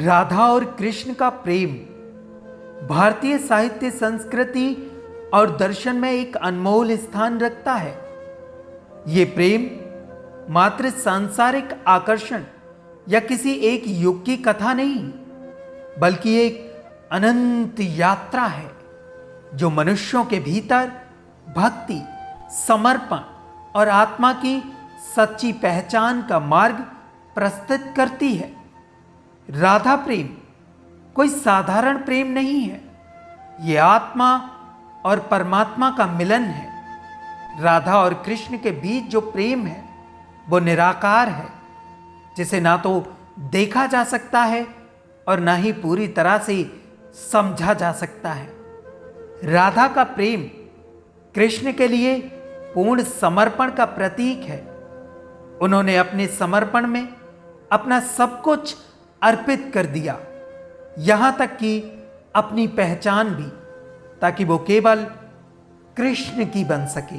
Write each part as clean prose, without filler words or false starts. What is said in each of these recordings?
राधा और कृष्ण का प्रेम भारतीय साहित्य, संस्कृति और दर्शन में एक अनमोल स्थान रखता है। ये प्रेम मात्र सांसारिक आकर्षण या किसी एक युग की कथा नहीं, बल्कि एक अनंत यात्रा है जो मनुष्यों के भीतर भक्ति, समर्पण और आत्मा की सच्ची पहचान का मार्ग प्रस्तुत करती है। राधा प्रेम कोई साधारण प्रेम नहीं है, ये आत्मा और परमात्मा का मिलन है। राधा और कृष्ण के बीच जो प्रेम है वो निराकार है, जिसे ना तो देखा जा सकता है और ना ही पूरी तरह से समझा जा सकता है। राधा का प्रेम कृष्ण के लिए पूर्ण समर्पण का प्रतीक है। उन्होंने अपने समर्पण में अपना सब कुछ अर्पित कर दिया, यहां तक कि अपनी पहचान भी, ताकि वो केवल कृष्ण की बन सके।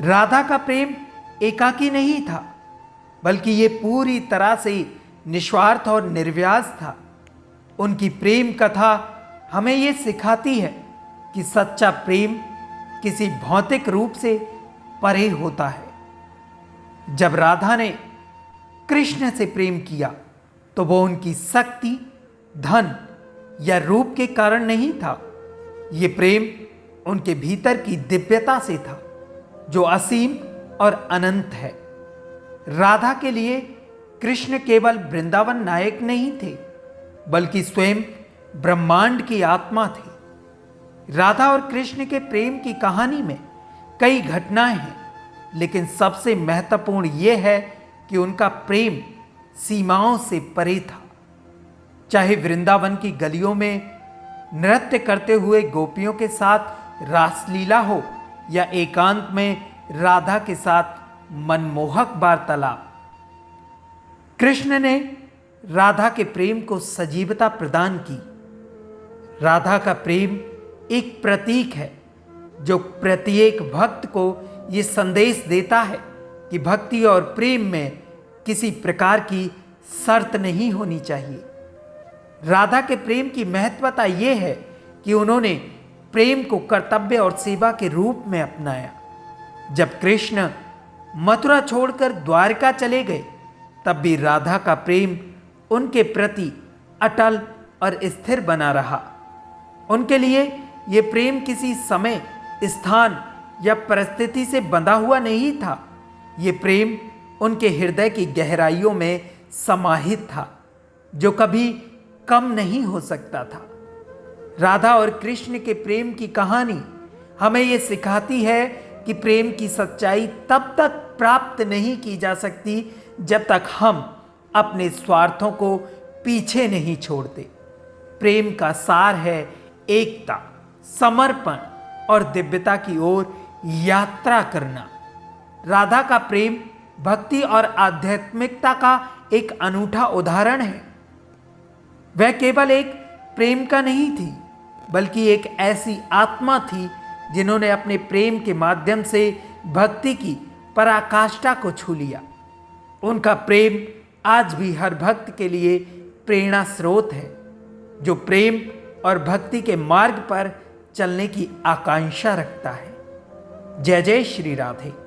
राधा का प्रेम एकाकी नहीं था, बल्कि ये पूरी तरह से निस्वार्थ और निर्व्याज था। उनकी प्रेम कथा हमें ये सिखाती है कि सच्चा प्रेम किसी भौतिक रूप से परे होता है। जब राधा ने कृष्ण से प्रेम किया तो वो उनकी शक्ति, धन या रूप के कारण नहीं था। ये प्रेम उनके भीतर की दिव्यता से था, जो असीम और अनंत है। राधा के लिए कृष्ण केवल वृंदावन नायक नहीं थे, बल्कि स्वयं ब्रह्मांड की आत्मा थे। राधा और कृष्ण के प्रेम की कहानी में कई घटनाएं हैं, लेकिन सबसे महत्वपूर्ण यह है कि उनका प्रेम सीमाओं से परे था। चाहे वृंदावन की गलियों में नृत्य करते हुए गोपियों के साथ रासलीला हो, या एकांत में राधा के साथ मनमोहक वार्तालाप, कृष्ण ने राधा के प्रेम को सजीवता प्रदान की। राधा का प्रेम एक प्रतीक है जो प्रत्येक भक्त को यह संदेश देता है कि भक्ति और प्रेम में किसी प्रकार की शर्त नहीं होनी चाहिए। राधा के प्रेम की महत्वता यह है कि उन्होंने प्रेम को कर्तव्य और सेवा के रूप में अपनाया। जब कृष्ण मथुरा छोड़कर द्वारका चले गए, तब भी राधा का प्रेम उनके प्रति अटल और स्थिर बना रहा। उनके लिए यह प्रेम किसी समय, स्थान या परिस्थिति से बंधा हुआ नहीं था। यह प्रेम उनके हृदय की गहराइयों में समाहित था, जो कभी कम नहीं हो सकता था। राधा और कृष्ण के प्रेम की कहानी हमें यह सिखाती है कि प्रेम की सच्चाई तब तक प्राप्त नहीं की जा सकती जब तक हम अपने स्वार्थों को पीछे नहीं छोड़ते। प्रेम का सार है एकता, समर्पण और दिव्यता की ओर यात्रा करना। राधा का प्रेम भक्ति और आध्यात्मिकता का एक अनूठा उदाहरण है। वह केवल एक प्रेम का नहीं थी, बल्कि एक ऐसी आत्मा थी जिन्होंने अपने प्रेम के माध्यम से भक्ति की पराकाष्ठा को छू लिया। उनका प्रेम आज भी हर भक्त के लिए प्रेरणा स्रोत है, जो प्रेम और भक्ति के मार्ग पर चलने की आकांक्षा रखता है। जय जय श्री राधे।